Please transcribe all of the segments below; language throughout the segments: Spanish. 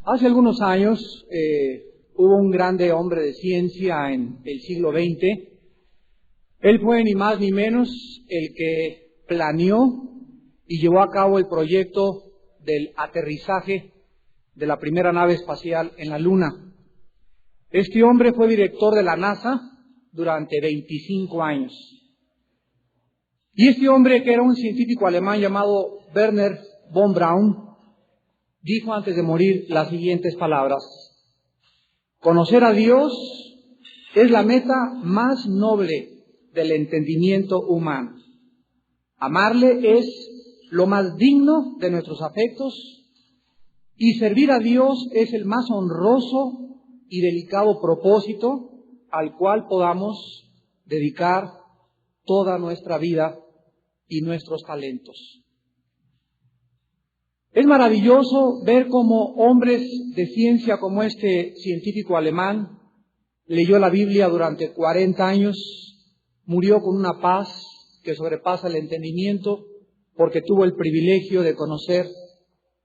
Hace algunos años hubo un grande hombre de ciencia en el siglo XX. Él fue ni más ni menos el que planeó y llevó a cabo el proyecto del aterrizaje de la primera nave espacial en la Luna. Este hombre fue director de la NASA durante 25 años. Y este hombre, que era un científico alemán llamado Wernher von Braun, dijo antes de morir las siguientes palabras: conocer a Dios es la meta más noble del entendimiento humano. Amarle es lo más digno de nuestros afectos y servir a Dios es el más honroso y delicado propósito al cual podamos dedicar toda nuestra vida y nuestros talentos. Es maravilloso ver cómo hombres de ciencia como este científico alemán leyó la Biblia durante 40 años, murió con una paz que sobrepasa el entendimiento porque tuvo el privilegio de conocer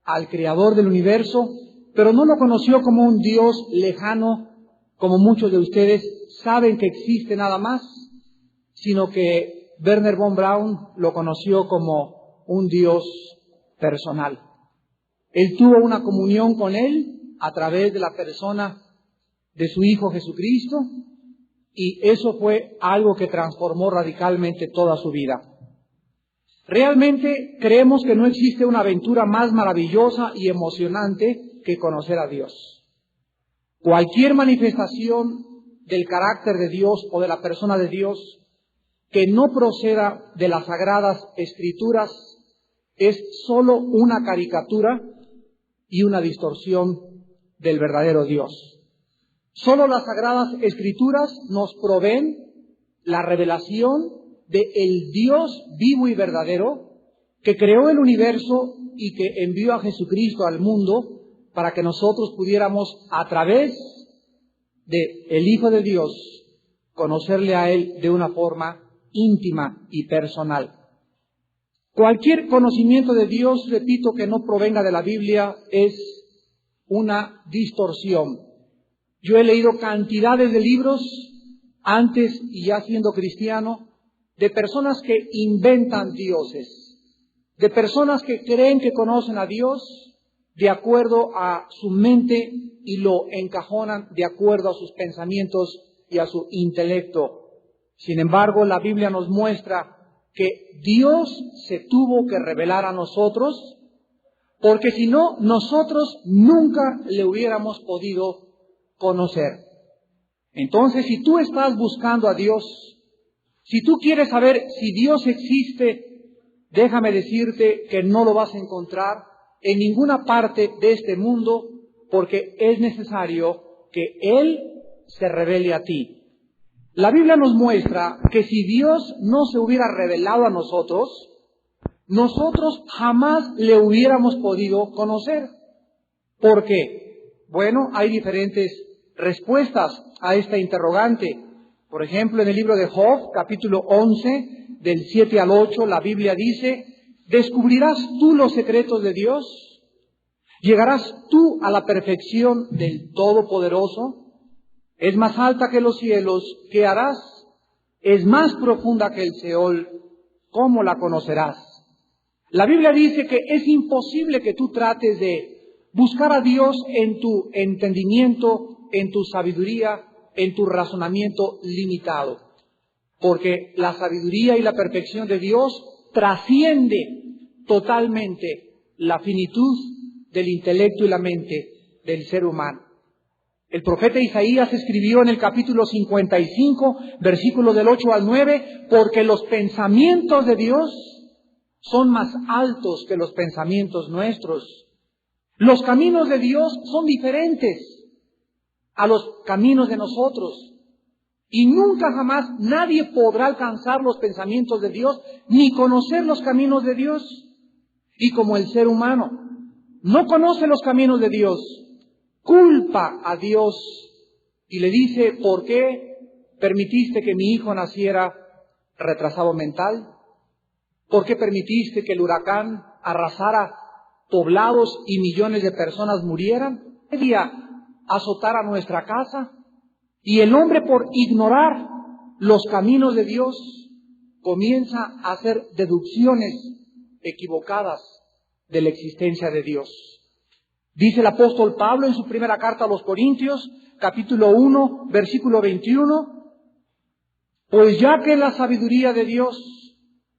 al Creador del universo, pero no lo conoció como un Dios lejano, como muchos de ustedes saben que existe nada más, sino que Wernher von Braun lo conoció como un Dios personal. Él tuvo una comunión con Él a través de la persona de su Hijo Jesucristo, y eso fue algo que transformó radicalmente toda su vida. Realmente creemos que no existe una aventura más maravillosa y emocionante que conocer a Dios. Cualquier manifestación del carácter de Dios o de la persona de Dios que no proceda de las Sagradas Escrituras es solo una caricatura y una distorsión del verdadero Dios. Solo las Sagradas Escrituras nos proveen la revelación de el Dios vivo y verdadero que creó el universo y que envió a Jesucristo al mundo para que nosotros pudiéramos, a través de el Hijo de Dios, conocerle a Él de una forma íntima y personal. Cualquier conocimiento de Dios, repito, que no provenga de la Biblia es una distorsión. Yo he leído cantidades de libros, antes y ya siendo cristiano, de personas que inventan dioses, de personas que creen que conocen a Dios de acuerdo a su mente y lo encajonan de acuerdo a sus pensamientos y a su intelecto. Sin embargo, la Biblia nos muestra que Dios se tuvo que revelar a nosotros, porque si no, nosotros nunca le hubiéramos podido conocer. Entonces, si tú estás buscando a Dios, si tú quieres saber si Dios existe, déjame decirte que no lo vas a encontrar en ninguna parte de este mundo, porque es necesario que Él se revele a ti. La Biblia nos muestra que si Dios no se hubiera revelado a nosotros, nosotros jamás le hubiéramos podido conocer. ¿Por qué? Bueno, hay diferentes respuestas a esta interrogante. Por ejemplo, en el libro de Job, capítulo 11, del 7 al 8, la Biblia dice: ¿descubrirás tú los secretos de Dios? ¿Llegarás tú a la perfección del Todopoderoso? Es más alta que los cielos, ¿qué harás? Es más profunda que el Seol, ¿cómo la conocerás? La Biblia dice que es imposible que tú trates de buscar a Dios en tu entendimiento, en tu sabiduría, en tu razonamiento limitado. Porque la sabiduría y la perfección de Dios trasciende totalmente la finitud del intelecto y la mente del ser humano. El profeta Isaías escribió en el capítulo 55, versículos del 8 al 9, porque los pensamientos de Dios son más altos que los pensamientos nuestros. Los caminos de Dios son diferentes a los caminos de nosotros. Y nunca jamás nadie podrá alcanzar los pensamientos de Dios, ni conocer los caminos de Dios. Y como el ser humano no conoce los caminos de Dios, culpa a Dios y le dice: ¿por qué permitiste que mi hijo naciera retrasado mental? ¿Por qué permitiste que el huracán arrasara poblados y millones de personas murieran? tragedia azotara nuestra casa y el hombre, por ignorar los caminos de Dios, comienza a hacer deducciones equivocadas de la existencia de Dios. Dice el apóstol Pablo en su primera carta a los Corintios, capítulo 1, versículo 21, pues ya que la sabiduría de Dios,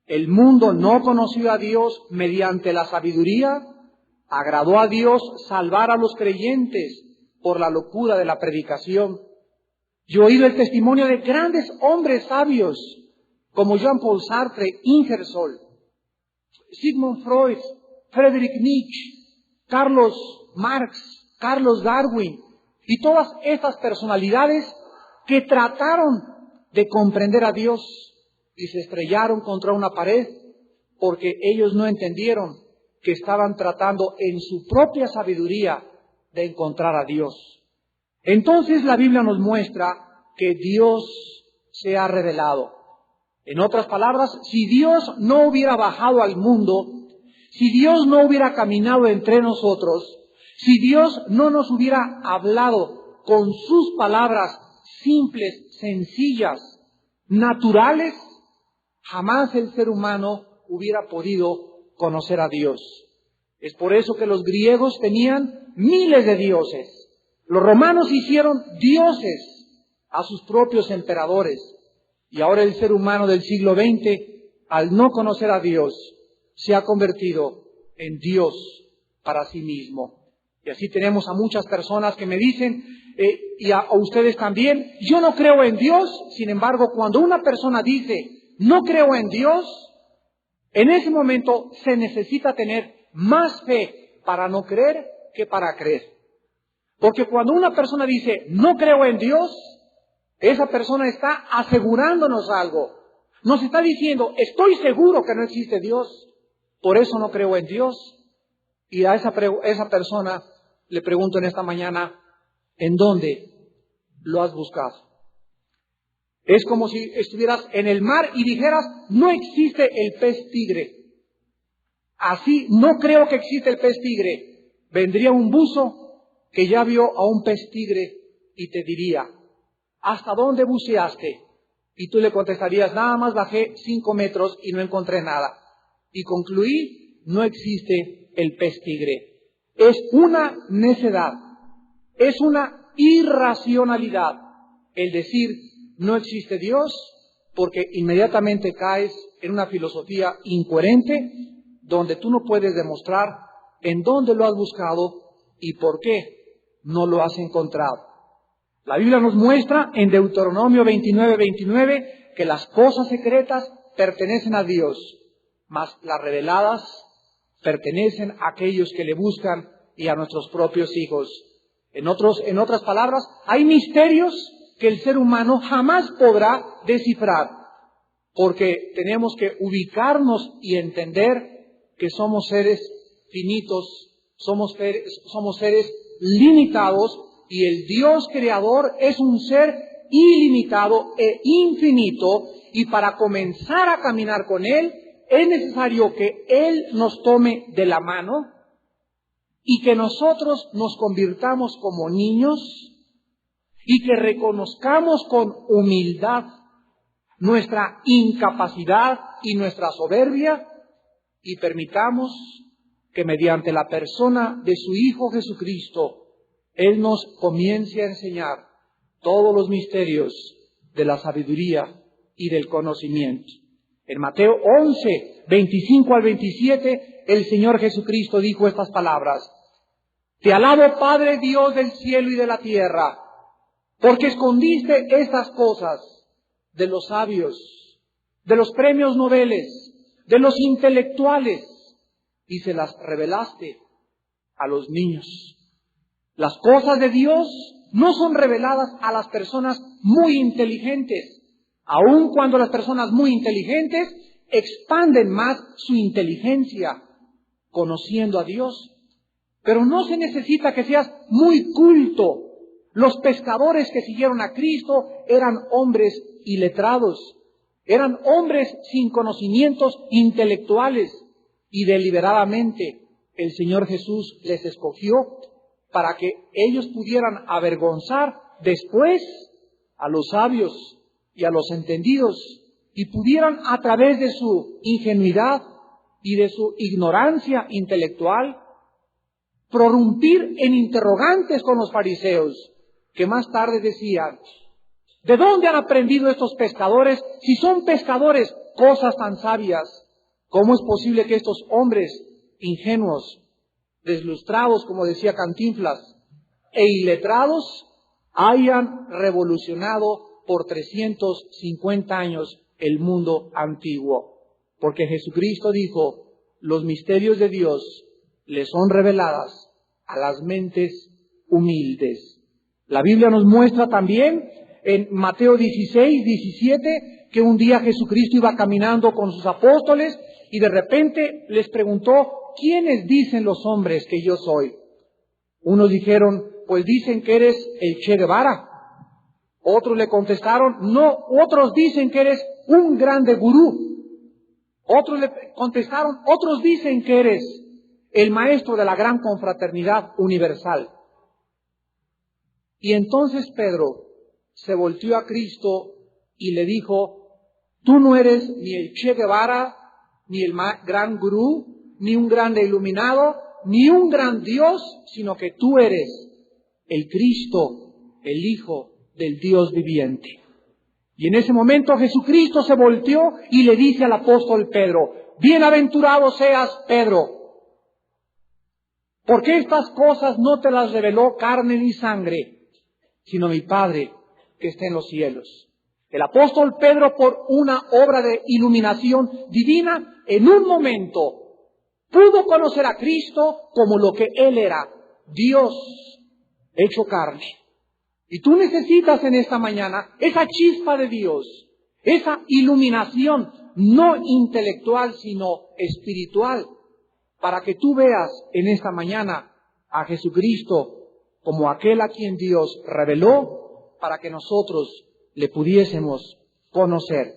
el mundo no conoció a Dios mediante la sabiduría, agradó a Dios salvar a los creyentes por la locura de la predicación. Yo he oído el testimonio de grandes hombres sabios, como Jean-Paul Sartre, Ingersoll, Sigmund Freud, Friedrich Nietzsche, Carlos Marx, Carlos Darwin, y todas estas personalidades que trataron de comprender a Dios y se estrellaron contra una pared porque ellos no entendieron que estaban tratando en su propia sabiduría de encontrar a Dios. Entonces la Biblia nos muestra que Dios se ha revelado. En otras palabras, si Dios no hubiera bajado al mundo, si Dios no hubiera caminado entre nosotros, si Dios no nos hubiera hablado con sus palabras simples, sencillas, naturales, jamás el ser humano hubiera podido conocer a Dios. Es por eso que los griegos tenían miles de dioses. Los romanos hicieron dioses a sus propios emperadores. Y ahora el ser humano del siglo XX, al no conocer a Dios, se ha convertido en Dios para sí mismo. Y así tenemos a muchas personas que me dicen, y a ustedes también, yo no creo en Dios. Sin embargo, cuando una persona dice, no creo en Dios, en ese momento se necesita tener más fe para no creer que para creer. Porque cuando una persona dice, no creo en Dios, esa persona está asegurándonos algo. Nos está diciendo, estoy seguro que no existe Dios, por eso no creo en Dios. Y a esa persona le pregunto en esta mañana, ¿en dónde lo has buscado? Es como si estuvieras en el mar y dijeras, no existe el pez tigre. Así, no creo que existe el pez tigre. Vendría un buzo que ya vio a un pez tigre y te diría, ¿hasta dónde buceaste? Y tú le contestarías, nada más bajé 5 metros y no encontré nada. Y concluí, no existe el pez tigre. Es una necedad, es una irracionalidad el decir, no existe Dios, porque inmediatamente caes en una filosofía incoherente, donde tú no puedes demostrar en dónde lo has buscado y por qué no lo has encontrado. La Biblia nos muestra en Deuteronomio 29:29 que las cosas secretas pertenecen a Dios, mas las reveladas pertenecen a aquellos que le buscan y a nuestros propios hijos. En otras palabras, hay misterios que el ser humano jamás podrá descifrar, porque tenemos que ubicarnos y entender que somos seres finitos, somos seres limitados, y el Dios creador es un ser ilimitado e infinito, y para comenzar a caminar con Él, es necesario que Él nos tome de la mano y que nosotros nos convirtamos como niños y que reconozcamos con humildad nuestra incapacidad y nuestra soberbia y permitamos que mediante la persona de su Hijo Jesucristo, Él nos comience a enseñar todos los misterios de la sabiduría y del conocimiento. En Mateo 11, 25 al 27, el Señor Jesucristo dijo estas palabras: Te alabo, Padre Dios del cielo y de la tierra, porque escondiste estas cosas de los sabios, de los premios Nobeles, de los intelectuales, y se las revelaste a los niños. Las cosas de Dios no son reveladas a las personas muy inteligentes, aun cuando las personas muy inteligentes expanden más su inteligencia conociendo a Dios. Pero no se necesita que seas muy culto. Los pescadores que siguieron a Cristo eran hombres iletrados, eran hombres sin conocimientos intelectuales, y deliberadamente el Señor Jesús les escogió para que ellos pudieran avergonzar después a los sabios y a los entendidos, y pudieran, a través de su ingenuidad y de su ignorancia intelectual, prorrumpir en interrogantes con los fariseos, que más tarde decían: ¿de dónde han aprendido estos pescadores? Si son pescadores, cosas tan sabias, ¿cómo es posible que estos hombres ingenuos, deslustrados, como decía Cantinflas, e iletrados, hayan revolucionado por 350 años el mundo antiguo? Porque Jesucristo dijo: los misterios de Dios les son reveladas a las mentes humildes. La Biblia nos muestra también en Mateo 16, 17, que un día Jesucristo iba caminando con sus apóstoles y de repente les preguntó: ¿quiénes dicen los hombres que yo soy? Unos dijeron: pues dicen que eres el Che Guevara. Otros le contestaron: no, otros dicen que eres un grande gurú. Otros le contestaron: otros dicen que eres el maestro de la gran confraternidad universal. Y entonces Pedro se volteó a Cristo y le dijo: tú no eres ni el Che Guevara, ni el gran gurú, ni un grande iluminado, ni un gran Dios, sino que tú eres el Cristo, el Hijo del Dios viviente. Y en ese momento Jesucristo se volteó y le dice al apóstol Pedro: bienaventurado seas, Pedro, porque estas cosas no te las reveló carne ni sangre, sino mi Padre que está en los cielos. El apóstol Pedro, por una obra de iluminación divina, en un momento pudo conocer a Cristo como lo que Él era, Dios hecho carne. Y tú necesitas en esta mañana esa chispa de Dios, esa iluminación no intelectual sino espiritual, para que tú veas en esta mañana a Jesucristo como aquel a quien Dios reveló para que nosotros le pudiésemos conocer.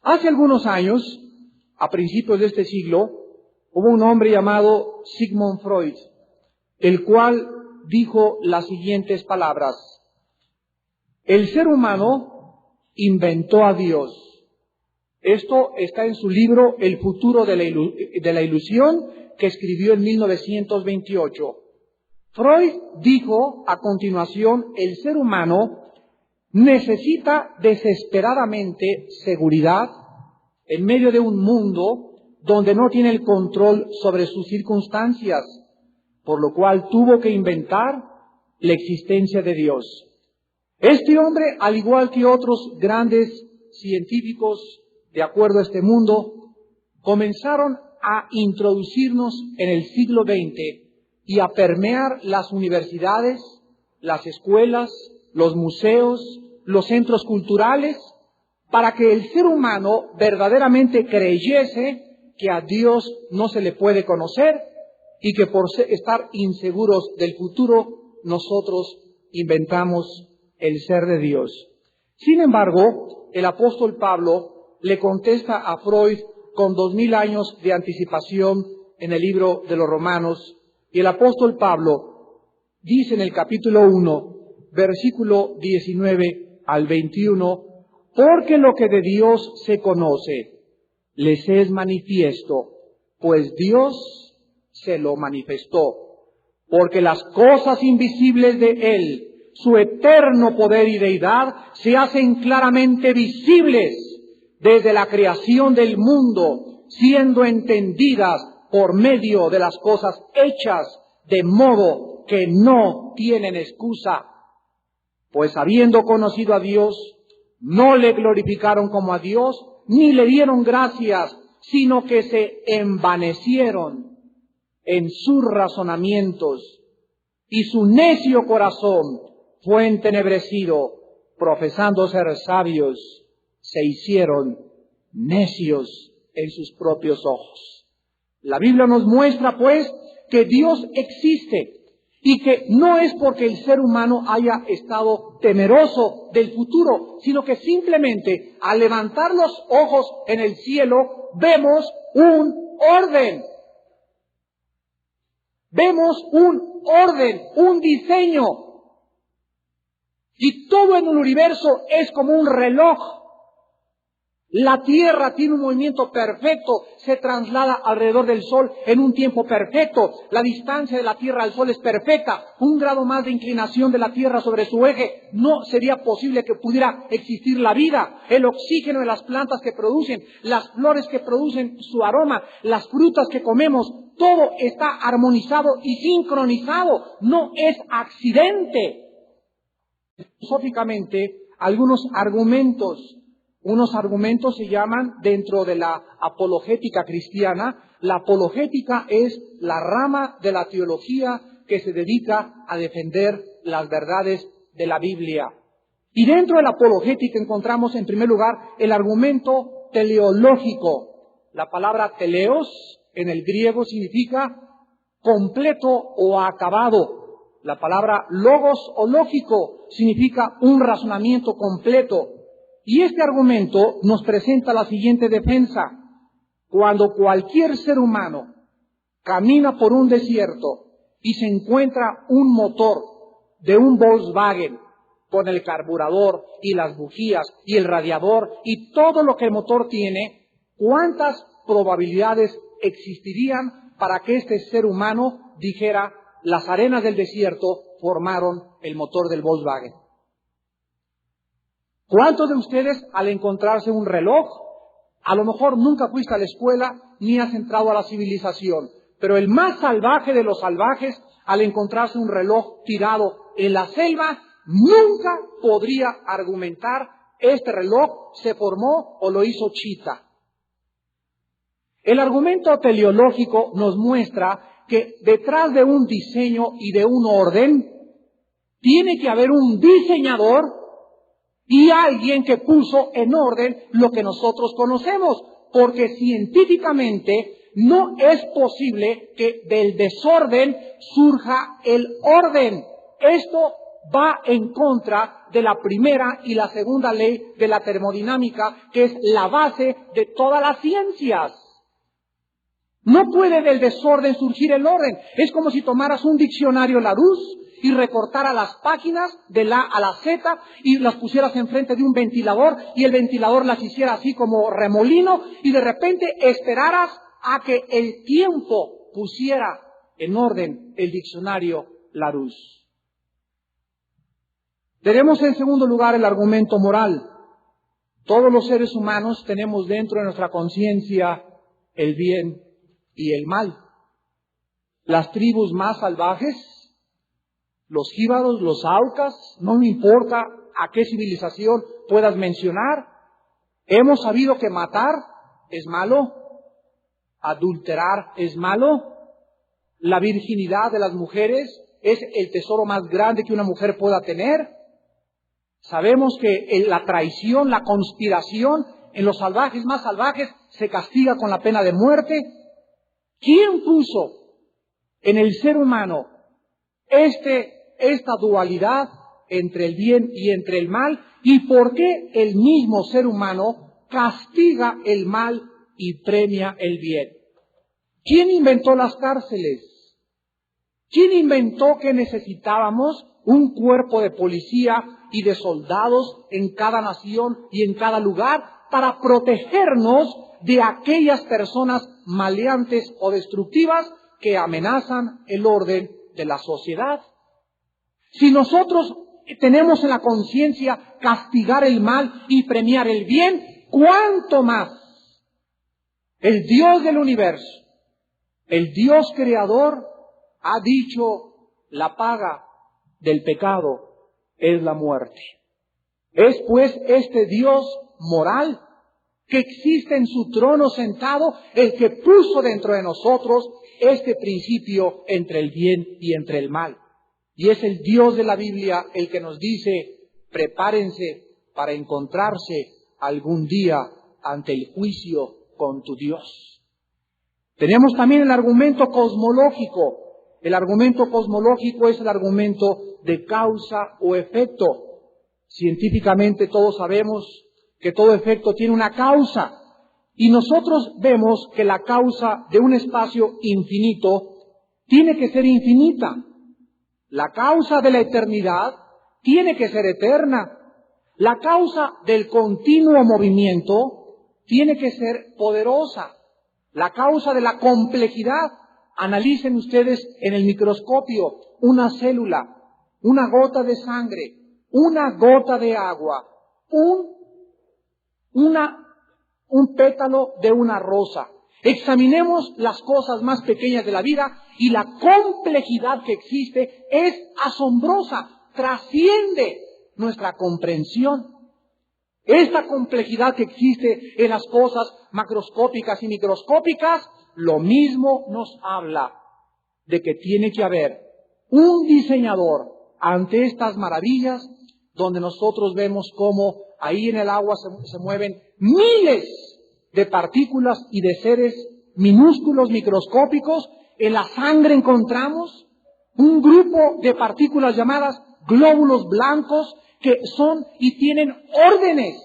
Hace algunos años, a principios de este siglo, hubo un hombre llamado Sigmund Freud, el cual dijo las siguientes palabras: el ser humano inventó a Dios. Esto está en su libro El futuro de la ilusión, que escribió en 1928. Freud dijo a continuación: el ser humano necesita desesperadamente seguridad en medio de un mundo donde no tiene el control sobre sus circunstancias, por lo cual tuvo que inventar la existencia de Dios. Este hombre, al igual que otros grandes científicos de acuerdo a este mundo, comenzaron a introducirnos en el siglo XX y a permear las universidades, las escuelas, los museos, los centros culturales, para que el ser humano verdaderamente creyese que a Dios no se le puede conocer y que por estar inseguros del futuro, nosotros inventamos el ser de Dios. Sin embargo, el apóstol Pablo le contesta a Freud con 2000 años de anticipación en el libro de los Romanos, y el apóstol Pablo dice en el capítulo 1, versículo 19 al 21, porque lo que de Dios se conoce les es manifiesto, pues Dios se lo manifestó, porque las cosas invisibles de Él, su eterno poder y deidad, se hacen claramente visibles desde la creación del mundo, siendo entendidas por medio de las cosas hechas, de modo que no tienen excusa. Pues habiendo conocido a Dios, no le glorificaron como a Dios, ni le dieron gracias, sino que se envanecieron en sus razonamientos, y su necio corazón fue entenebrecido, profesando ser sabios, se hicieron necios en sus propios ojos. La Biblia nos muestra, pues, que Dios existe y que no es porque el ser humano haya estado temeroso del futuro, sino que simplemente al levantar los ojos en el cielo vemos un orden. Vemos un orden, un diseño. Y todo en el universo es como un reloj. La Tierra tiene un movimiento perfecto, se traslada alrededor del Sol en un tiempo perfecto. La distancia de la Tierra al Sol es perfecta. Un grado más de inclinación de la Tierra sobre su eje, no sería posible que pudiera existir la vida. El oxígeno de las plantas que producen, las flores que producen su aroma, las frutas que comemos, todo está armonizado y sincronizado. No es accidente. Filosóficamente, unos argumentos se llaman, dentro de la apologética cristiana, la apologética es la rama de la teología que se dedica a defender las verdades de la Biblia. Y dentro de la apologética encontramos, en primer lugar, el argumento teleológico. La palabra teleos en el griego significa completo o acabado. La palabra logos o lógico significa un razonamiento completo. Y este argumento nos presenta la siguiente defensa. Cuando cualquier ser humano camina por un desierto y se encuentra un motor de un Volkswagen con el carburador y las bujías y el radiador y todo lo que el motor tiene, ¿cuántas probabilidades existirían para que este ser humano dijera: las arenas del desierto formaron el motor del Volkswagen? ¿Cuántos de ustedes, al encontrarse un reloj, a lo mejor nunca fuiste a la escuela ni has entrado a la civilización, pero el más salvaje de los salvajes, al encontrarse un reloj tirado en la selva, nunca podría argumentar: este reloj se formó o lo hizo Chita? El argumento teleológico nos muestra que detrás de un diseño y de un orden, tiene que haber un diseñador y alguien que puso en orden lo que nosotros conocemos, porque científicamente no es posible que del desorden surja el orden. Esto va en contra de la primera y la segunda ley de la termodinámica, que es la base de todas las ciencias. No puede del desorden surgir el orden. Es como si tomaras un diccionario Larousse y recortara las páginas de la A a la Z y las pusieras enfrente de un ventilador y el ventilador las hiciera así como remolino y de repente esperaras a que el tiempo pusiera en orden el diccionario Larousse. Tenemos en segundo lugar el argumento moral. Todos los seres humanos tenemos dentro de nuestra conciencia el bien y el mal. Las tribus más salvajes, los jíbaros, los aucas, no me importa a qué civilización puedas mencionar, hemos sabido que matar es malo, adulterar es malo, la virginidad de las mujeres es el tesoro más grande que una mujer pueda tener. Sabemos que la traición, la conspiración en los salvajes más salvajes se castiga con la pena de muerte. ¿Quién puso en el ser humano esta dualidad entre el bien y entre el mal? ¿Y por qué el mismo ser humano castiga el mal y premia el bien? ¿Quién inventó las cárceles? ¿Quién inventó que necesitábamos un cuerpo de policía y de soldados en cada nación y en cada lugar para protegernos de aquellas personas maleantes o destructivas que amenazan el orden de la sociedad? Si nosotros tenemos en la conciencia castigar el mal y premiar el bien, ¿cuánto más el Dios del universo, el Dios creador, ha dicho: la paga del pecado es la muerte? Es pues este Dios moral que existe en su trono sentado, el que puso dentro de nosotros este principio entre el bien y entre el mal. Y es el Dios de la Biblia el que nos dice: prepárense para encontrarse algún día ante el juicio con tu Dios. Tenemos también el argumento cosmológico. El argumento cosmológico es el argumento de causa o efecto. Científicamente todos sabemos que todo efecto tiene una causa. Y nosotros vemos que la causa de un espacio infinito tiene que ser infinita. La causa de la eternidad tiene que ser eterna. La causa del continuo movimiento tiene que ser poderosa. La causa de la complejidad, analicen ustedes en el microscopio una célula, una gota de sangre, una gota de agua, un pétalo de una rosa. Examinemos las cosas más pequeñas de la vida y la complejidad que existe es asombrosa, trasciende nuestra comprensión. Esta complejidad que existe en las cosas macroscópicas y microscópicas, lo mismo nos habla de que tiene que haber un diseñador ante estas maravillas, donde nosotros vemos cómo ahí en el agua se mueven miles de partículas y de seres minúsculos, microscópicos. En la sangre encontramos un grupo de partículas llamadas glóbulos blancos que son y tienen órdenes.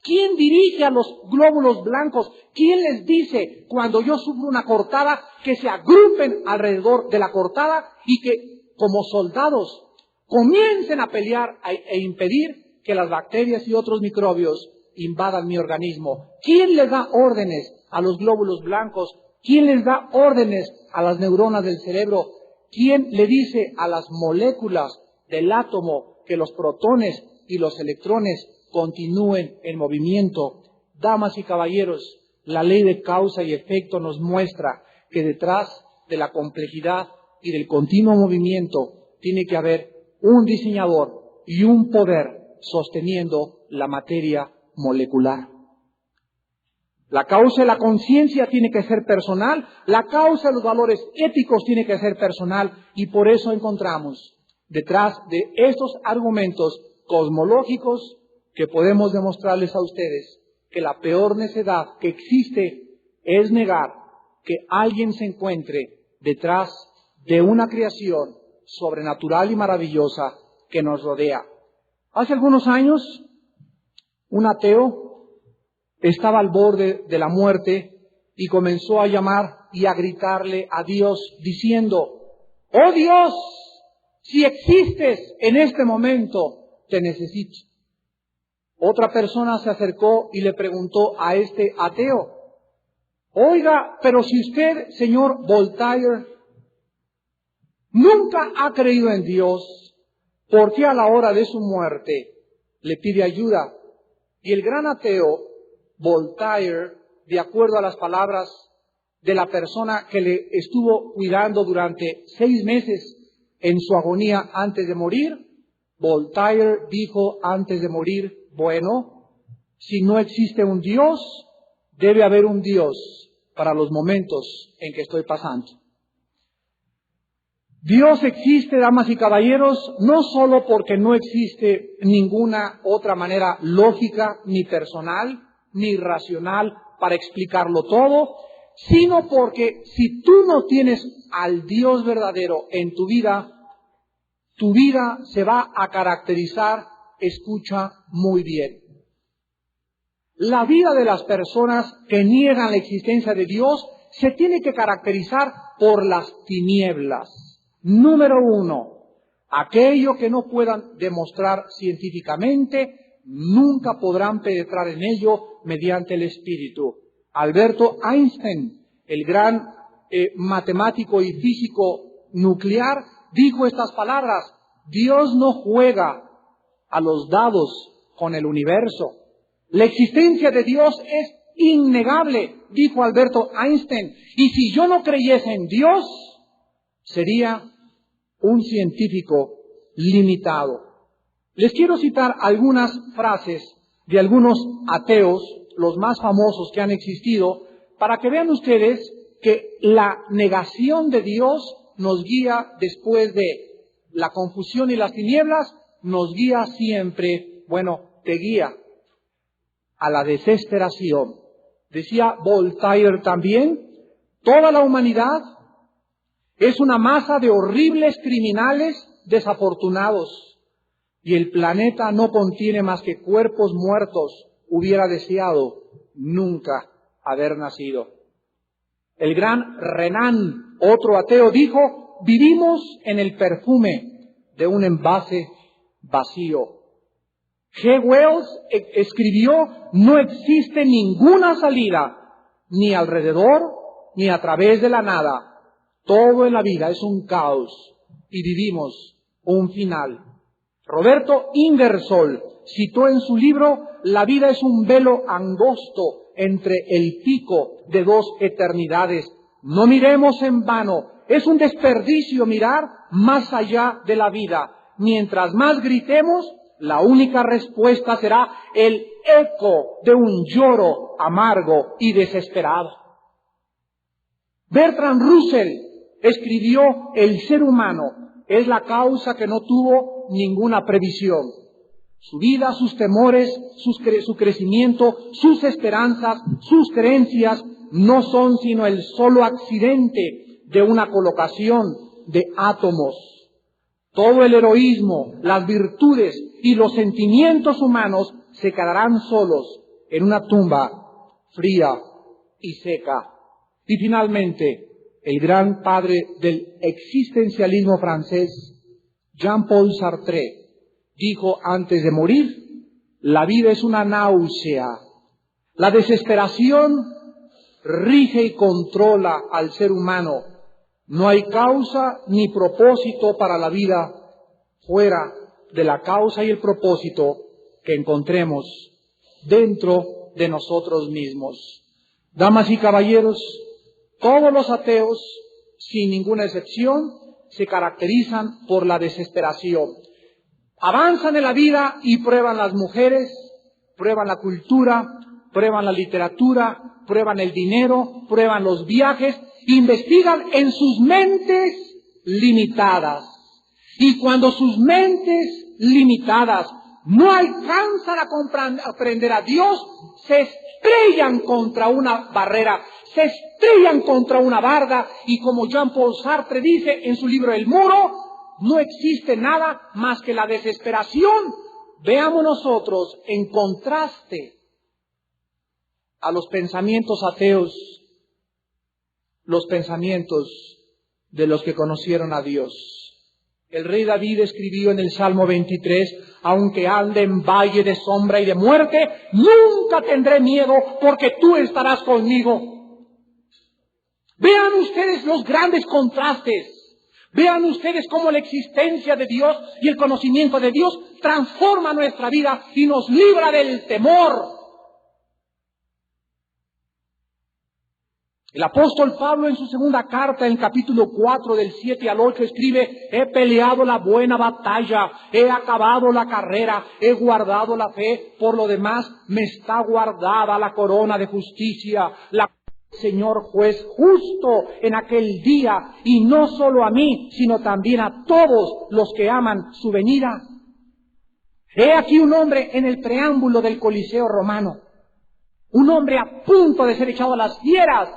¿Quién dirige a los glóbulos blancos? ¿Quién les dice cuando yo sufro una cortada que se agrupen alrededor de la cortada y que como soldados comiencen a pelear e impedir que las bacterias y otros microbios invadan mi organismo? ¿Quién les da órdenes a los glóbulos blancos? ¿Quién les da órdenes a las neuronas del cerebro? ¿Quién le dice a las moléculas del átomo que los protones y los electrones continúen en movimiento? Damas y caballeros, la ley de causa y efecto nos muestra que detrás de la complejidad y del continuo movimiento tiene que haber un diseñador y un poder sosteniendo la materia molecular. La causa de la conciencia tiene que ser personal, la causa de los valores éticos tiene que ser personal, y por eso encontramos detrás de estos argumentos cosmológicos que podemos demostrarles a ustedes que la peor necedad que existe es negar que alguien se encuentre detrás de una creación sobrenatural y maravillosa que nos rodea. Hace algunos años, un ateo estaba al borde de la muerte y comenzó a llamar y a gritarle a Dios diciendo: ¡Oh Dios! Si existes en este momento, te necesito. Otra persona se acercó y le preguntó a este ateo: oiga, pero si usted, señor Voltaire, nunca ha creído en Dios, ¿por qué a la hora de su muerte le pide ayuda? Y el gran ateo Voltaire, de acuerdo a las palabras de la persona que le estuvo cuidando durante 6 meses en su agonía antes de morir, Voltaire dijo antes de morir: bueno, si no existe un Dios, debe haber un Dios para los momentos en que estoy pasando. Dios existe, damas y caballeros, no solo porque no existe ninguna otra manera lógica, ni personal, ni racional para explicarlo todo, sino porque si tú no tienes al Dios verdadero en tu vida se va a caracterizar, escucha muy bien. La vida de las personas que niegan la existencia de Dios se tiene que caracterizar por las tinieblas. Número 1, aquello que no puedan demostrar científicamente, nunca podrán penetrar en ello mediante el Espíritu. Alberto Einstein, el gran matemático y físico nuclear, dijo estas palabras: Dios no juega a los dados con el universo. La existencia de Dios es innegable, dijo Alberto Einstein, y si yo no creyese en Dios, sería un científico limitado. Les quiero citar algunas frases de algunos ateos, los más famosos que han existido, para que vean ustedes que la negación de Dios nos guía después de la confusión y las tinieblas, nos guía siempre, te guía a la desesperación. Decía Voltaire también: toda la humanidad es una masa de horribles criminales desafortunados, y el planeta no contiene más que cuerpos muertos. Hubiera deseado nunca haber nacido. El gran Renan, otro ateo, dijo: vivimos en el perfume, de un envase vacío. G. Wells escribió, no existe ninguna salida, ni alrededor, ni a través de la nada. Todo en la vida es un caos y vivimos un final. Roberto Ingersoll citó en su libro, la vida es un velo angosto entre el pico de dos eternidades. No miremos en vano, es un desperdicio mirar más allá de la vida. Mientras más gritemos, la única respuesta será el eco de un lloro amargo y desesperado. Bertrand Russell escribió, el ser humano es la causa que no tuvo ninguna previsión. Su vida, sus temores, su crecimiento, sus esperanzas, sus creencias no son sino el solo accidente de una colocación de átomos. Todo el heroísmo, las virtudes y los sentimientos humanos se quedarán solos en una tumba fría y seca. Y finalmente, el gran padre del existencialismo francés, Jean-Paul Sartre, dijo antes de morir, la vida es una náusea. La desesperación rige y controla al ser humano. No hay causa ni propósito para la vida fuera de la causa y el propósito que encontremos dentro de nosotros mismos. Damas y caballeros, todos los ateos, sin ninguna excepción, se caracterizan por la desesperación. Avanzan en la vida y prueban las mujeres, prueban la cultura, prueban la literatura, prueban el dinero, prueban los viajes, investigan en sus mentes limitadas. Y cuando sus mentes limitadas no alcanzan a comprender a Dios, se estrellan contra una barrera, se estrellan contra una barda, y como Jean-Paul Sartre dice en su libro El Muro, no existe nada más que la desesperación. Veamos nosotros, en contraste a los pensamientos ateos, los pensamientos de los que conocieron a Dios. El rey David escribió en el Salmo 23, aunque ande en valle de sombra y de muerte, nunca tendré miedo porque tú estarás conmigo. Vean ustedes los grandes contrastes. Vean ustedes cómo la existencia de Dios y el conocimiento de Dios transforma nuestra vida y nos libra del temor. El apóstol Pablo en su segunda carta, en el capítulo 4, del 7 al 8, escribe, he peleado la buena batalla, he acabado la carrera, he guardado la fe, por lo demás me está guardada la corona de justicia, la Señor juez justo en aquel día, y no solo a mí, sino también a todos los que aman su venida. He aquí un hombre en el preámbulo del Coliseo romano, un hombre a punto de ser echado a las fieras,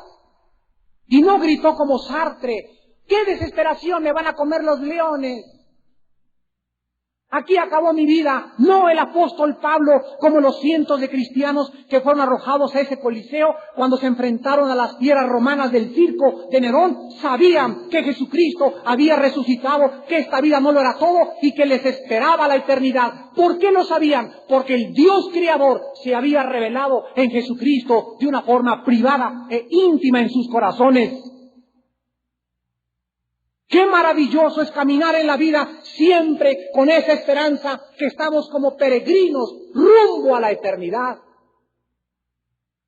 y no gritó como Sartre, ¡qué desesperación, me van a comer los leones! Aquí acabó mi vida. No el apóstol Pablo, como los cientos de cristianos que fueron arrojados a ese coliseo cuando se enfrentaron a las fieras romanas del circo de Nerón, sabían que Jesucristo había resucitado, que esta vida no lo era todo y que les esperaba la eternidad. ¿Por qué lo sabían? Porque el Dios Creador se había revelado en Jesucristo de una forma privada e íntima en sus corazones. Qué maravilloso es caminar en la vida siempre con esa esperanza que estamos como peregrinos rumbo a la eternidad.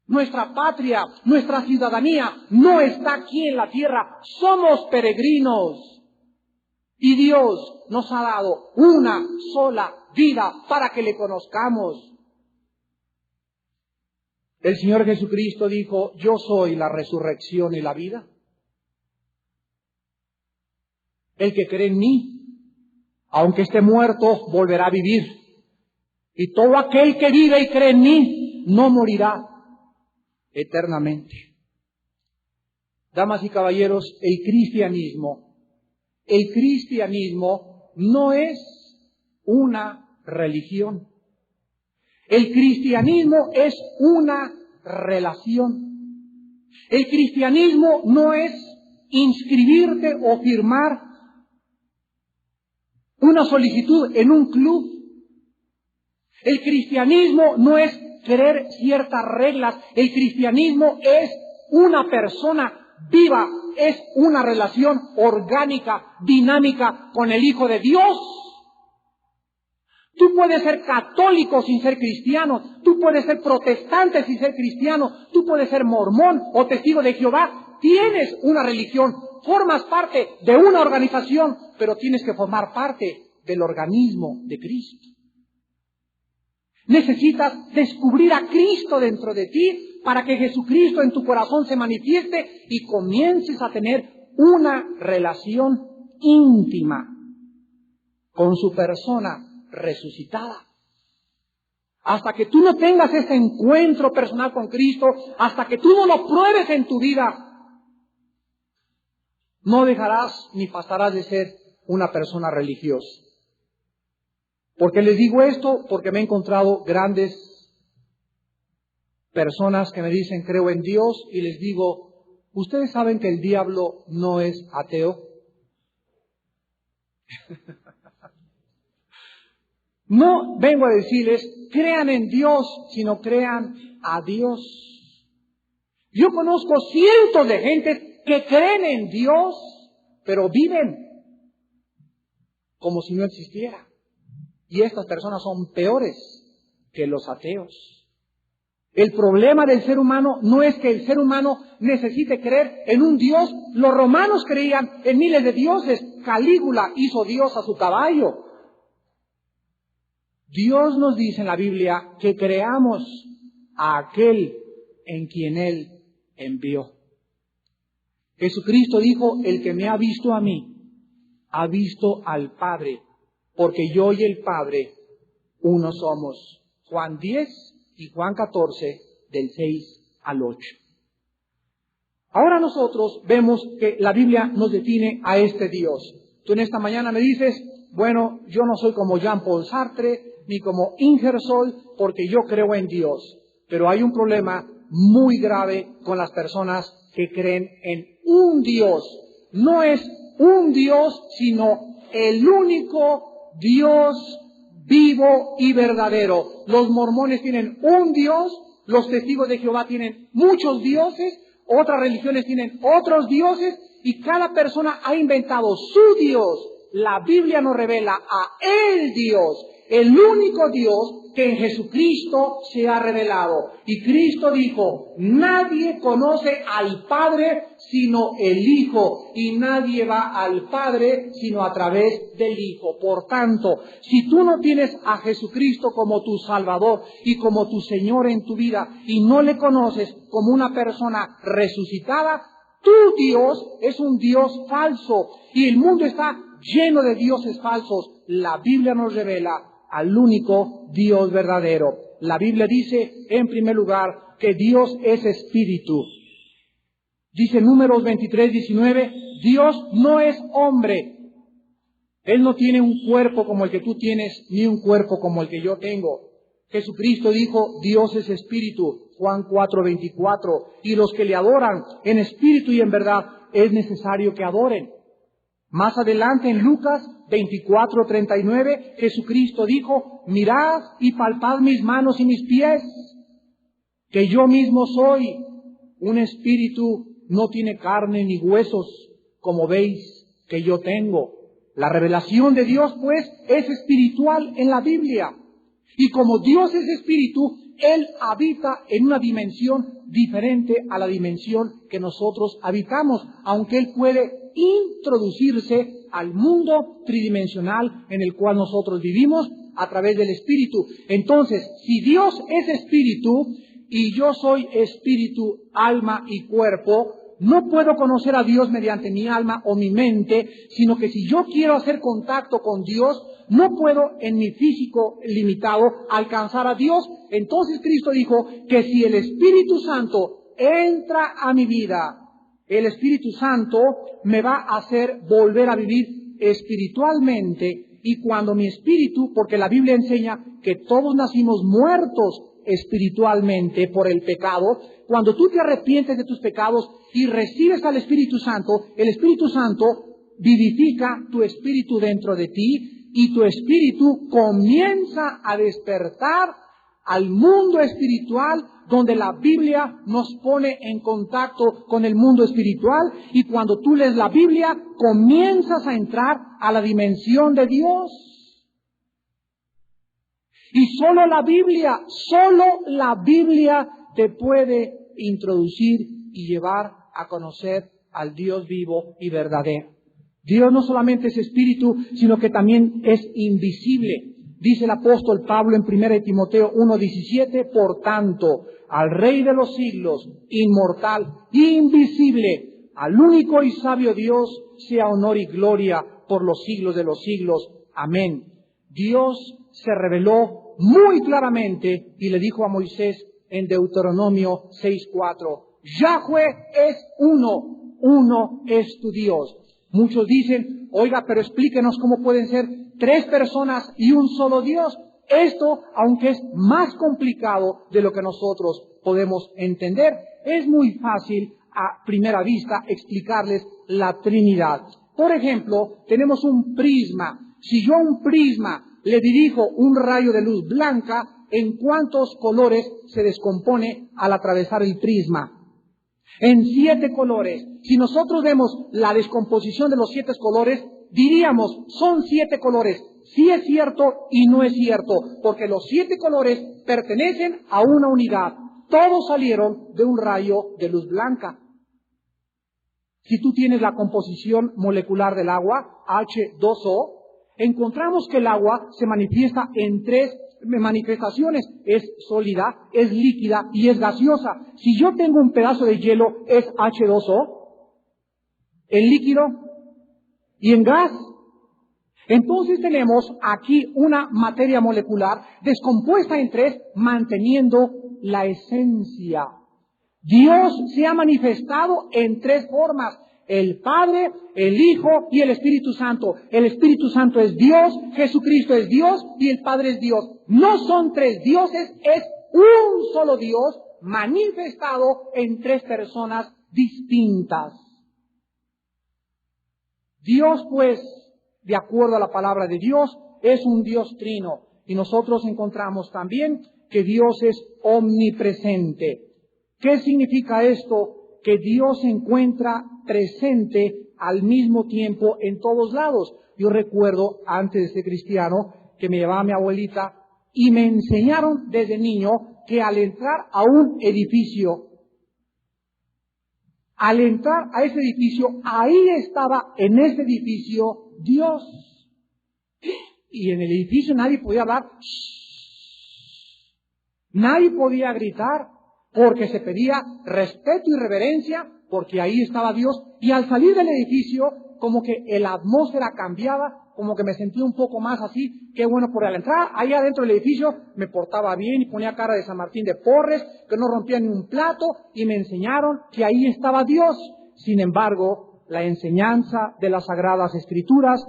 Nuestra patria, nuestra ciudadanía no está aquí en la tierra, somos peregrinos. Y Dios nos ha dado una sola vida para que le conozcamos. El Señor Jesucristo dijo, yo soy la resurrección y la vida. El que cree en mí, aunque esté muerto, volverá a vivir. Y todo aquel que vive y cree en mí, no morirá eternamente. Damas y caballeros, el cristianismo no es una religión. El cristianismo es una relación. El cristianismo no es inscribirte o firmar una solicitud en un club. El cristianismo no es querer ciertas reglas. El cristianismo es una persona viva, es una relación orgánica, dinámica con el Hijo de Dios. Tú puedes ser católico sin ser cristiano, tú puedes ser protestante sin ser cristiano, tú puedes ser mormón o testigo de Jehová. Tienes una religión, formas parte de una organización, pero tienes que formar parte del organismo de Cristo. Necesitas descubrir a Cristo dentro de ti para que Jesucristo en tu corazón se manifieste y comiences a tener una relación íntima con su persona resucitada. Hasta que tú no tengas ese encuentro personal con Cristo, hasta que tú no lo pruebes en tu vida, no dejarás ni pasarás de ser una persona religiosa. ¿Por qué les digo esto? Porque me he encontrado grandes personas que me dicen creo en Dios y les digo, ¿ustedes saben que el diablo no es ateo? No vengo a decirles crean en Dios, sino crean a Dios. Yo conozco cientos de gente que creen en Dios, pero viven como si no existiera. Y estas personas son peores que los ateos. El problema del ser humano no es que el ser humano necesite creer en un Dios. Los romanos creían en miles de dioses. Calígula hizo Dios a su caballo. Dios nos dice en la Biblia que creamos a aquel en quien Él envió. Jesucristo dijo, el que me ha visto a mí, ha visto al Padre, porque yo y el Padre uno somos. Juan 10 y Juan 14, del 6 al 8. Ahora nosotros vemos que la Biblia nos define a este Dios. Tú en esta mañana me dices, bueno, yo no soy como Jean-Paul Sartre, ni como Ingersoll, porque yo creo en Dios. Pero hay un problema muy grave con las personas que creen en un Dios. No es un Dios, sino el único Dios vivo y verdadero. Los mormones tienen un Dios, los testigos de Jehová tienen muchos dioses, otras religiones tienen otros dioses, y cada persona ha inventado su Dios. La Biblia nos revela a el Dios, el único Dios que en Jesucristo se ha revelado. Y Cristo dijo, nadie conoce al Padre sino el Hijo, y nadie va al Padre sino a través del Hijo. Por tanto, si tú no tienes a Jesucristo como tu Salvador y como tu Señor en tu vida, y no le conoces como una persona resucitada, tu Dios es un Dios falso, y el mundo está lleno de dioses falsos. La Biblia nos revela al único Dios verdadero. La Biblia dice, en primer lugar, que Dios es espíritu. Dice Números 23:19, Dios no es hombre. Él no tiene un cuerpo como el que tú tienes, ni un cuerpo como el que yo tengo. Jesucristo dijo, Dios es espíritu, Juan 4:24, y los que le adoran en espíritu y en verdad es necesario que adoren. Más adelante en Lucas 24:39, Jesucristo dijo, mirad y palpad mis manos y mis pies, que yo mismo soy. Un espíritu no tiene carne ni huesos, como veis que yo tengo. La revelación de Dios, pues, es espiritual en la Biblia. Y como Dios es espíritu, Él habita en una dimensión diferente a la dimensión que nosotros habitamos, aunque Él puede introducirse al mundo tridimensional en el cual nosotros vivimos a través del Espíritu. Entonces, si Dios es espíritu y yo soy espíritu, alma y cuerpo, no puedo conocer a Dios mediante mi alma o mi mente, sino que si yo quiero hacer contacto con Dios, no puedo en mi físico limitado alcanzar a Dios. Entonces Cristo dijo que si el Espíritu Santo entra a mi vida, el Espíritu Santo me va a hacer volver a vivir espiritualmente. Y cuando mi espíritu, porque la Biblia enseña que todos nacimos muertos espiritualmente por el pecado, cuando tú te arrepientes de tus pecados y recibes al Espíritu Santo, el Espíritu Santo vivifica tu espíritu dentro de ti y tu espíritu comienza a despertar al mundo espiritual, donde la Biblia nos pone en contacto con el mundo espiritual, y cuando tú lees la Biblia, comienzas a entrar a la dimensión de Dios. Y solo la Biblia te puede introducir y llevar a conocer al Dios vivo y verdadero. Dios no solamente es espíritu, sino que también es invisible. Dice el apóstol Pablo en 1 Timoteo 1:17, por tanto, al Rey de los siglos, inmortal, invisible, al único y sabio Dios, sea honor y gloria por los siglos de los siglos. Amén. Dios se reveló muy claramente y le dijo a Moisés en Deuteronomio 6:4, Yahweh es uno es tu Dios. Muchos dicen, oiga, pero explíquenos cómo pueden ser 3 personas y un solo Dios. Esto, aunque es más complicado de lo que nosotros podemos entender, es muy fácil a primera vista explicarles la Trinidad. Por ejemplo, tenemos un prisma. Si yo a un prisma le dirijo un rayo de luz blanca, ¿en cuántos colores se descompone al atravesar el prisma? En 7 colores. Si nosotros vemos la descomposición de los 7 colores, diríamos, son 7 colores. Sí es cierto y no es cierto, porque los 7 colores pertenecen a una unidad. Todos salieron de un rayo de luz blanca. Si tú tienes la composición molecular del agua, H2O, encontramos que el agua se manifiesta en 3 manifestaciones. Es sólida, es líquida y es gaseosa. Si yo tengo un pedazo de hielo, es H2O, en líquido y en gas. Entonces tenemos aquí una materia molecular descompuesta en 3, manteniendo la esencia. Dios se ha manifestado en 3 formas: el Padre, el Hijo y el Espíritu Santo. El Espíritu Santo es Dios, Jesucristo es Dios y el Padre es Dios. No son 3 dioses, es un solo Dios manifestado en 3 personas distintas. Dios, pues, de acuerdo a la palabra de Dios, es un Dios trino. Y nosotros encontramos también que Dios es omnipresente. ¿Qué significa esto? Que Dios se encuentra presente al mismo tiempo en todos lados. Yo recuerdo, antes de ser cristiano, que me llevaba mi abuelita y me enseñaron desde niño que al entrar a un edificio, al entrar a ese edificio, ahí estaba en ese edificio Dios. Y en el edificio nadie podía hablar, nadie podía gritar, porque se pedía respeto y reverencia, porque ahí estaba Dios. Y al salir del edificio, como que la atmósfera cambiaba, como que me sentía un poco más así, qué bueno, por al entrar ahí adentro del edificio, me portaba bien y ponía cara de San Martín de Porres, que no rompía ni un plato, y me enseñaron que ahí estaba Dios. Sin embargo, la enseñanza de las Sagradas Escrituras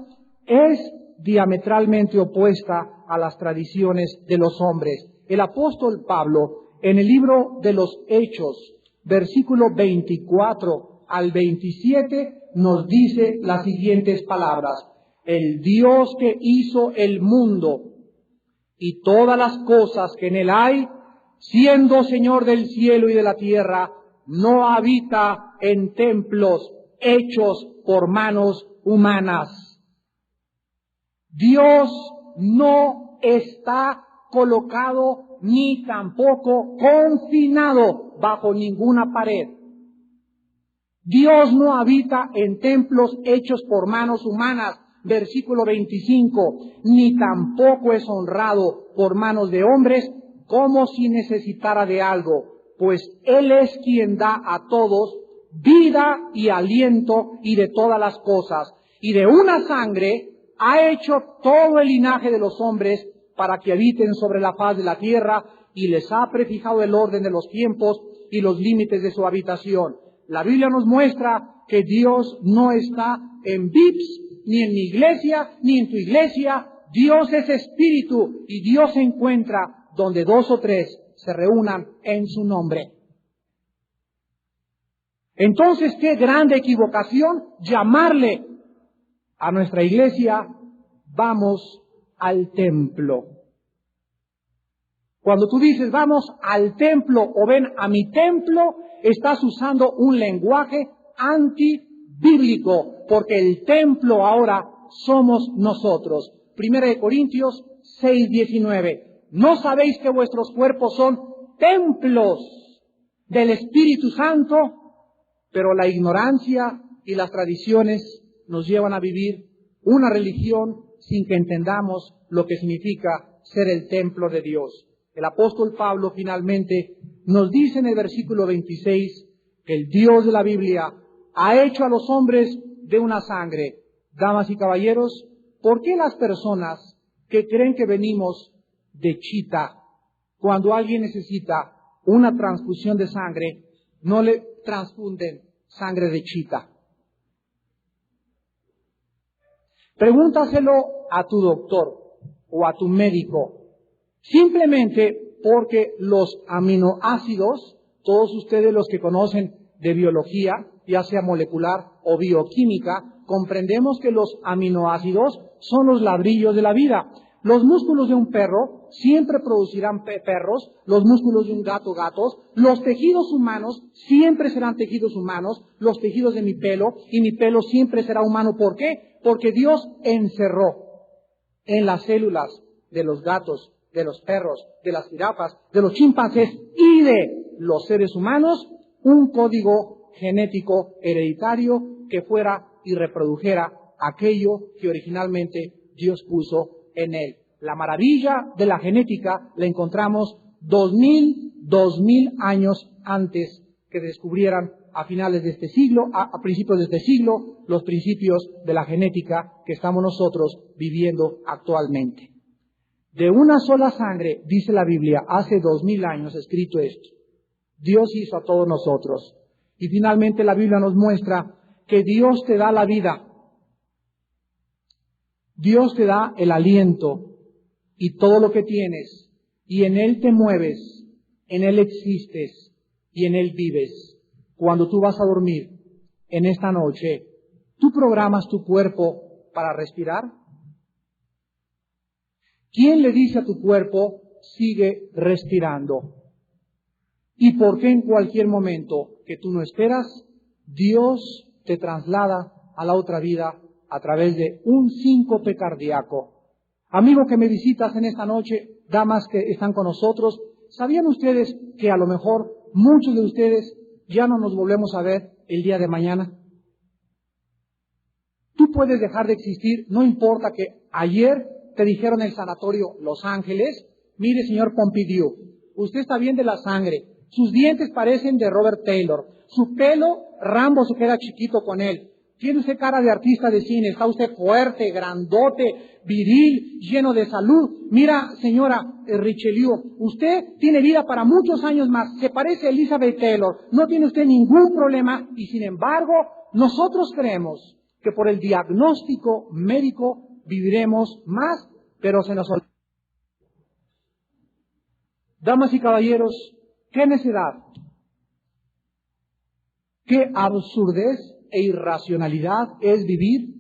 es diametralmente opuesta a las tradiciones de los hombres. El apóstol Pablo, en el libro de los Hechos, versículo 24 al 27, nos dice las siguientes palabras: el Dios que hizo el mundo y todas las cosas que en él hay, siendo Señor del cielo y de la tierra, no habita en templos hechos por manos humanas. Dios no está colocado ni tampoco confinado bajo ninguna pared. Dios no habita en templos hechos por manos humanas, versículo 25, ni tampoco es honrado por manos de hombres como si necesitara de algo, pues Él es quien da a todos vida y aliento y de todas las cosas, y de una sangre ha hecho todo el linaje de los hombres para que habiten sobre la faz de la tierra, y les ha prefijado el orden de los tiempos y los límites de su habitación. La Biblia nos muestra que Dios no está en VIPs, ni en mi iglesia, ni en tu iglesia. Dios es espíritu y Dios se encuentra donde 2 o 3 se reúnan en su nombre. Entonces, qué grande equivocación llamarle a nuestra iglesia vamos al templo. Cuando tú dices vamos al templo o ven a mi templo, estás usando un lenguaje antibíblico, porque el templo ahora somos nosotros. 1 Corintios 6:19. ¿No sabéis que vuestros cuerpos son templos del Espíritu Santo? Pero la ignorancia y las tradiciones nos llevan a vivir una religión sin que entendamos lo que significa ser el templo de Dios. El apóstol Pablo finalmente nos dice en el versículo 26 que el Dios de la Biblia ha hecho a los hombres de una sangre. Damas y caballeros, ¿por qué las personas que creen que venimos de chita, cuando alguien necesita una transfusión de sangre, no le transfunden sangre de chita? Pregúntaselo a tu doctor o a tu médico. Simplemente porque los aminoácidos, todos ustedes los que conocen de biología, ya sea molecular o bioquímica, comprendemos que los aminoácidos son los ladrillos de la vida. Los músculos de un perro siempre producirán perros, los músculos de un gato, gatos, los tejidos humanos siempre serán tejidos humanos, los tejidos de mi pelo, y mi pelo siempre será humano. ¿Por qué? Porque Dios encerró en las células de los gatos, de los perros, de las jirafas, de los chimpancés y de los seres humanos un código genético hereditario que fuera y reprodujera aquello que originalmente Dios puso en él. La maravilla de la genética la encontramos 2000 años antes que descubrieran a finales de este siglo, a principios de este siglo, los principios de la genética que estamos nosotros viviendo actualmente. De una sola sangre, dice la Biblia, hace 2000 años escrito esto. Dios hizo a todos nosotros. Y finalmente la Biblia nos muestra que Dios te da la vida. Dios te da el aliento y todo lo que tienes, y en Él te mueves, en Él existes y en Él vives. Cuando tú vas a dormir en esta noche, ¿tú programas tu cuerpo para respirar? ¿Quién le dice a tu cuerpo, sigue respirando? ¿Y por qué en cualquier momento que tú no esperas, Dios te traslada a la otra vida a través de un síncope cardíaco? Amigo que me visitas en esta noche, damas que están con nosotros, ¿sabían ustedes que a lo mejor muchos de ustedes ya no nos volvemos a ver el día de mañana? Tú puedes dejar de existir, no importa que ayer te dijeron en el sanatorio Los Ángeles, mire señor Pompidou, usted está bien de la sangre, sus dientes parecen de Robert Taylor, su pelo, Rambo se queda chiquito con él, tiene usted cara de artista de cine, está usted fuerte, grandote, viril, lleno de salud. Mira, señora Richelieu, usted tiene vida para muchos años más, se parece a Elizabeth Taylor, no tiene usted ningún problema, y sin embargo, nosotros creemos que por el diagnóstico médico viviremos más, pero se nos olvida. Damas y caballeros, qué necedad, qué absurdez e irracionalidad es vivir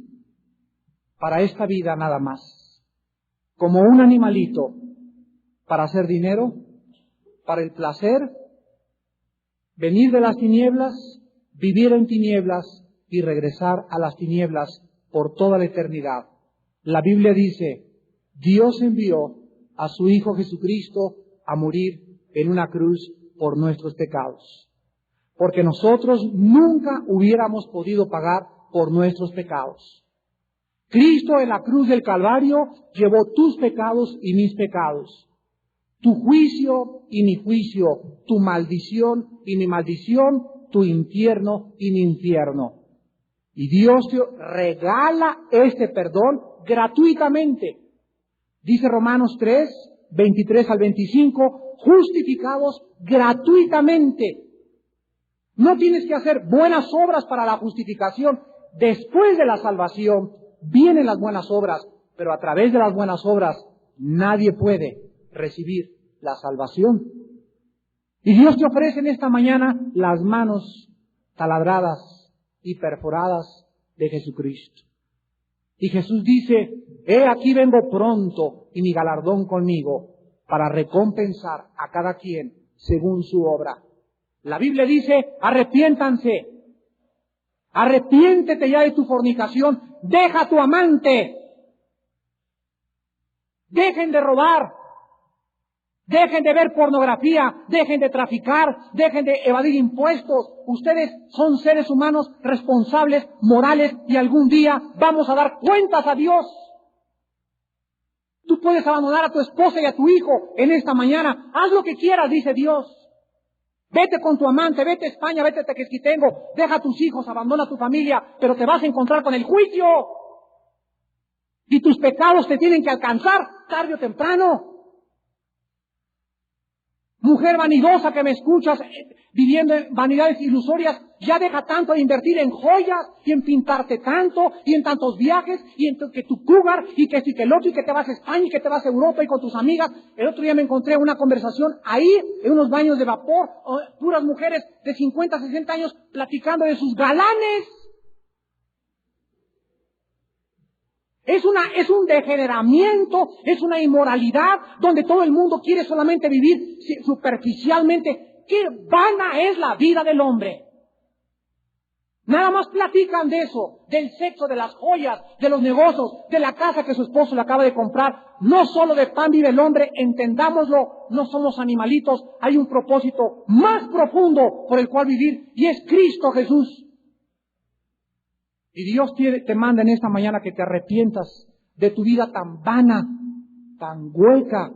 para esta vida nada más, como un animalito, para hacer dinero, para el placer, venir de las tinieblas, vivir en tinieblas y regresar a las tinieblas por toda la eternidad. La Biblia dice, Dios envió a su Hijo Jesucristo a morir en una cruz por nuestros pecados, porque nosotros nunca hubiéramos podido pagar por nuestros pecados. Cristo en la cruz del Calvario llevó tus pecados y mis pecados, tu juicio y mi juicio, tu maldición y mi maldición, tu infierno y mi infierno. Y Dios te regala este perdón gratuitamente. Dice Romanos 3, 23 al 25, justificados gratuitamente. No tienes que hacer buenas obras para la justificación. Después de la salvación vienen las buenas obras, pero a través de las buenas obras nadie puede recibir la salvación. Y Dios te ofrece en esta mañana las manos taladradas y perforadas de Jesucristo. Y Jesús dice, he aquí vengo pronto y mi galardón conmigo para recompensar a cada quien según su obra. La Biblia dice, arrepiéntanse. Arrepiéntete ya de tu fornicación. Deja a tu amante. Dejen de robar. Dejen de ver pornografía. Dejen de traficar. Dejen de evadir impuestos. Ustedes son seres humanos responsables, morales, y algún día vamos a dar cuentas a Dios. Tú puedes abandonar a tu esposa y a tu hijo en esta mañana. Haz lo que quieras, dice Dios. Vete con tu amante, vete a España, vete a Tequesquitengo, deja a tus hijos, abandona a tu familia, pero te vas a encontrar con el juicio. Y tus pecados te tienen que alcanzar tarde o temprano. Mujer vanidosa que me escuchas, viviendo en vanidades ilusorias, ya deja tanto de invertir en joyas y en pintarte tanto y en tantos viajes y en que tu cougar y que si que el otro y que te vas a España y que te vas a Europa y con tus amigas. El otro día me encontré una conversación ahí en unos baños de vapor, puras mujeres de 50, 60 años platicando de sus galanes. Es un degeneramiento, es una inmoralidad donde todo el mundo quiere solamente vivir superficialmente. ¡Qué vana es la vida del hombre! Nada más platican de eso, del sexo, de las joyas, de los negocios, de la casa que su esposo le acaba de comprar. No solo de pan vive el hombre, entendámoslo, no somos animalitos, hay un propósito más profundo por el cual vivir y es Cristo Jesús. Y Dios te manda en esta mañana que te arrepientas de tu vida tan vana, tan hueca,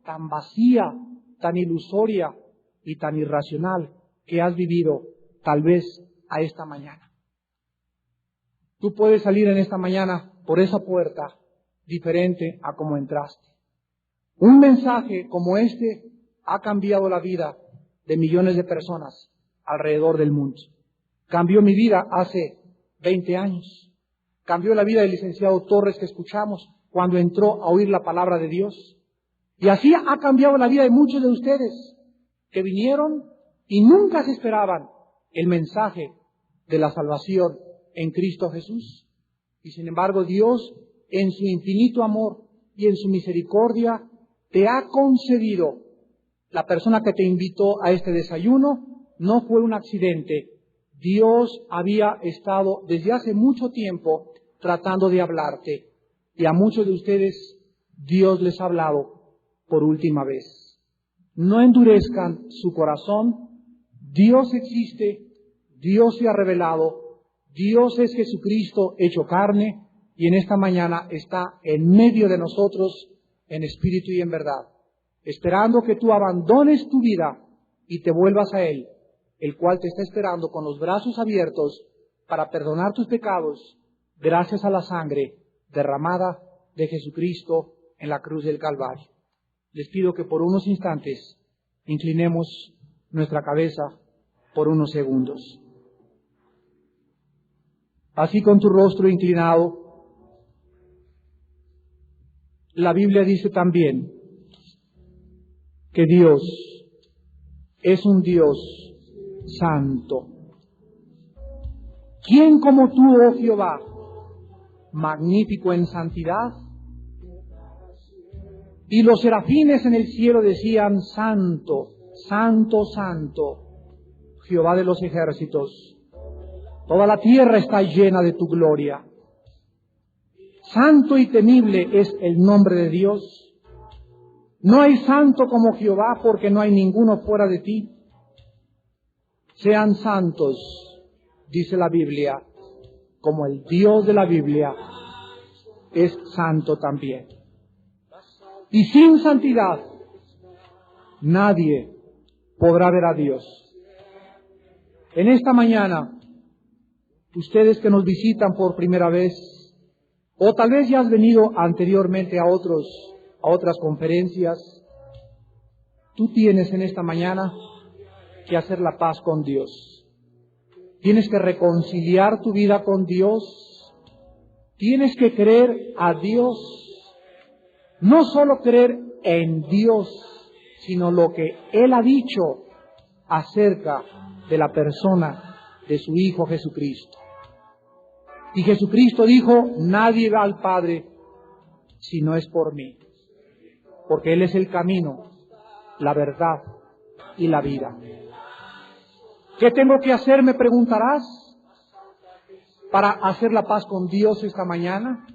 tan vacía, tan ilusoria y tan irracional que has vivido tal vez a esta mañana. Tú puedes salir en esta mañana por esa puerta diferente a como entraste. Un mensaje como este ha cambiado la vida de millones de personas alrededor del mundo. Cambió mi vida hace 20 años. Cambió la vida del licenciado Torres que escuchamos cuando entró a oír la palabra de Dios. Y así ha cambiado la vida de muchos de ustedes que vinieron y nunca se esperaban el mensaje de la salvación en Cristo Jesús. Y sin embargo Dios, en su infinito amor y en su misericordia, te ha concedido. La persona que te invitó a este desayuno no fue un accidente. Dios había estado desde hace mucho tiempo tratando de hablarte. Y a muchos de ustedes Dios les ha hablado por última vez. No endurezcan su corazón. Dios existe. Dios se ha revelado. Dios es Jesucristo hecho carne. Y en esta mañana está en medio de nosotros en espíritu y en verdad. Esperando que tú abandones tu vida y te vuelvas a Él, el cual te está esperando con los brazos abiertos para perdonar tus pecados gracias a la sangre derramada de Jesucristo en la cruz del Calvario. Les pido que por unos instantes inclinemos nuestra cabeza por unos segundos. Así con tu rostro inclinado, la Biblia dice también que Dios es un Dios santo. ¿Quién como tú, oh Jehová, magnífico en santidad? Y los serafines en el cielo decían, santo, santo, santo, Jehová de los ejércitos. Toda la tierra está llena de tu gloria. Santo y temible es el nombre de Dios. No hay santo como Jehová, porque no hay ninguno fuera de ti. Sean santos, dice la Biblia, como el Dios de la Biblia es santo también. Y sin santidad nadie podrá ver a Dios. En esta mañana, ustedes que nos visitan por primera vez, o tal vez ya has venido anteriormente a otras conferencias, tú tienes en esta mañana que hacer la paz con Dios. Tienes que reconciliar tu vida con Dios. Tienes que creer a Dios. No solo creer en Dios, sino lo que Él ha dicho acerca de la persona de su Hijo Jesucristo. Y Jesucristo dijo, nadie va al Padre si no es por mí, porque Él es el camino, la verdad y la vida. ¿Qué tengo que hacer, me preguntarás, para hacer la paz con Dios esta mañana?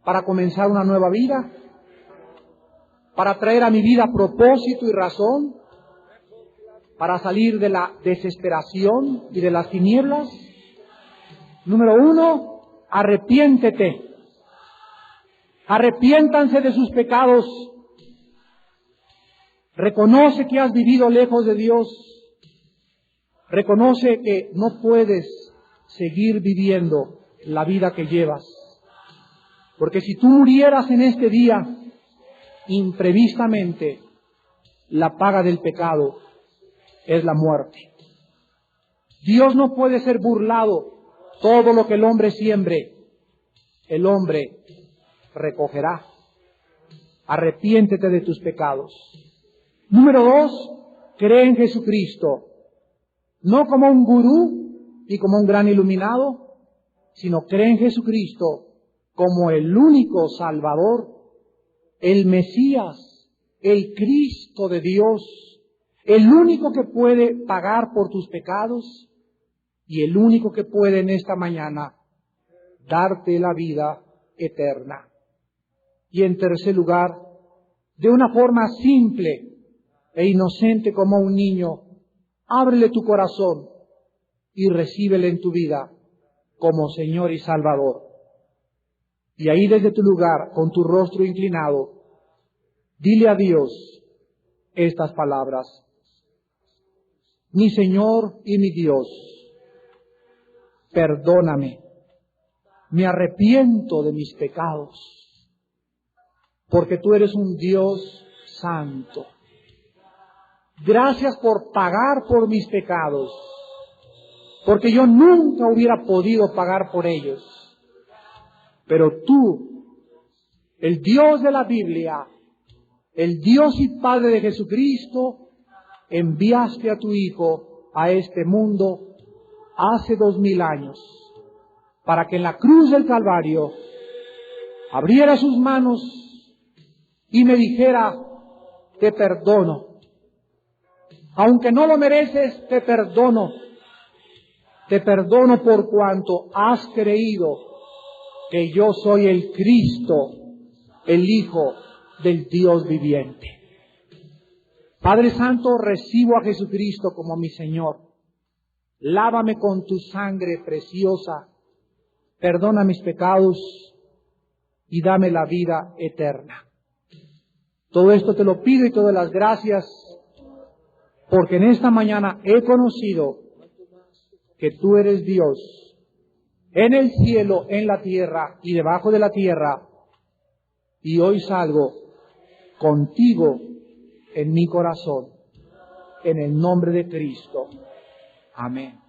¿Para comenzar una nueva vida? ¿Para traer a mi vida propósito y razón? ¿Para salir de la desesperación y de las tinieblas? Número 1, arrepiéntete. Arrepiéntanse de sus pecados. Reconoce que has vivido lejos de Dios. Reconoce que no puedes seguir viviendo la vida que llevas. Porque si tú murieras en este día, imprevistamente, la paga del pecado es la muerte. Dios no puede ser burlado. Todo lo que el hombre siembre, el hombre recogerá. Arrepiéntete de tus pecados. Número 2, cree en Jesucristo. No como un gurú y como un gran iluminado, sino cree en Jesucristo como el único Salvador, el Mesías, el Cristo de Dios, el único que puede pagar por tus pecados y el único que puede en esta mañana darte la vida eterna. Y en tercer lugar, de una forma simple e inocente como un niño, ábrele tu corazón y recíbele en tu vida como Señor y Salvador. Y ahí desde tu lugar, con tu rostro inclinado, dile a Dios estas palabras. Mi Señor y mi Dios, perdóname, me arrepiento de mis pecados, porque tú eres un Dios santo. Gracias por pagar por mis pecados, porque yo nunca hubiera podido pagar por ellos. Pero tú, el Dios de la Biblia, el Dios y Padre de Jesucristo, enviaste a tu Hijo a este mundo hace 2000 años, para que en la cruz del Calvario abriera sus manos y me dijera, te perdono. Aunque no lo mereces, te perdono. Te perdono por cuanto has creído que yo soy el Cristo, el Hijo del Dios viviente. Padre Santo, recibo a Jesucristo como mi Señor. Lávame con tu sangre preciosa. Perdona mis pecados y dame la vida eterna. Todo esto te lo pido y te doy las gracias, porque en esta mañana he conocido que tú eres Dios, en el cielo, en la tierra y debajo de la tierra, y hoy salgo contigo en mi corazón, en el nombre de Cristo. Amén.